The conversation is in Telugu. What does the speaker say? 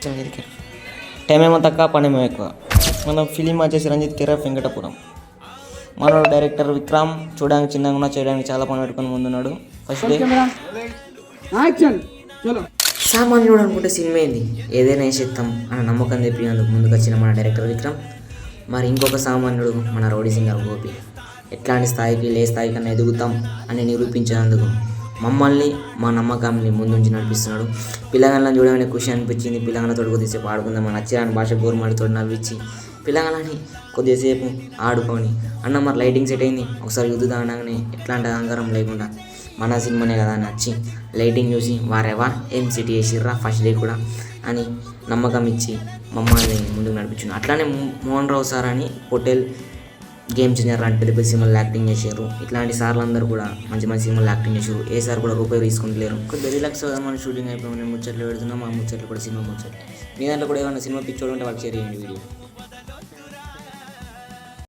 టైం ఏమో తక్కువ పని ఏమో ఎక్కువ. మన ఫిలిం వచ్చేసి రంజిత్ కిరాఫ్ వెంకటపురం. మనోడు డైరెక్టర్ విక్రమ్ చూడడానికి చిన్నగా ఉన్నా, చేయడానికి చాలా పని పెట్టుకొని ముందున్నాడు. ఫస్ట్ డే సామాన్యుడు అనుకుంటే సినిమా ఏంది, ఏదైనా వేసేస్తాం అన్న నమ్మకం తెప్పినందుకు ముందుకు వచ్చిన మన డైరెక్టర్ విక్రమ్. మరి ఇంకొక సామాన్యుడు మన రౌడీ సింగర్ గోపి. ఎట్లాంటి స్థాయికి స్థాయి కన్నా ఎదుగుతాం అని నిరూపించినందుకు మమ్మల్ని మా నమ్మకాన్ని ముందుంచి నడిపిస్తున్నాడు. పిల్లగాళ్ళని చూడగానే ఖుషి అనిపించింది. పిల్లగాళ్ళతో కొద్దిసేపు ఆడుకుందాం మన నచ్చిరాని భాష గోరుమాడితో నవ్వించి పిల్లగాళ్ళని కొద్దిసేపు ఆడుకొని అన్న మరి లైటింగ్ సెట్ అయింది ఒకసారి యుద్ధ అనగానే ఎట్లాంటి అహంకారం లేకుండా మన సినిమానే కదా అని వచ్చి లైటింగ్ చూసి వారేవా ఏం సిటీ వేసిర్రా ఫస్ట్ డే కూడా అని నమ్మకం ఇచ్చి మమ్మల్ని ముందుకు నడిపించాను. అట్లానే మోహన్ రావు సార్ అని హోటల్ గేమ్ చేంజర్ లాంటి పెద్ద సినిమాలు యాక్టింగ్ చేశారు. ఇట్లాంటి సార్లు అందరూ కూడా మంచి మంచి సినిమాలు యాక్టింగ్ చేశారు. ఏ సార్ కూడా రూపాయి తీసుకుంటలేరు. కొద్దిగా రిలాక్స్ అవుదాం మన షూటింగ్ అయిపోయి ముచ్చట్లు పెడుతున్నాం. ఆ ముచ్చట్లు కూడా సినిమా ముచ్చట్లు. మీ దాంట్లో కూడా ఏమైనా సినిమా పిక్చర్ ఉంటే వాళ్ళకి షేర్ చేయండి వీడియో.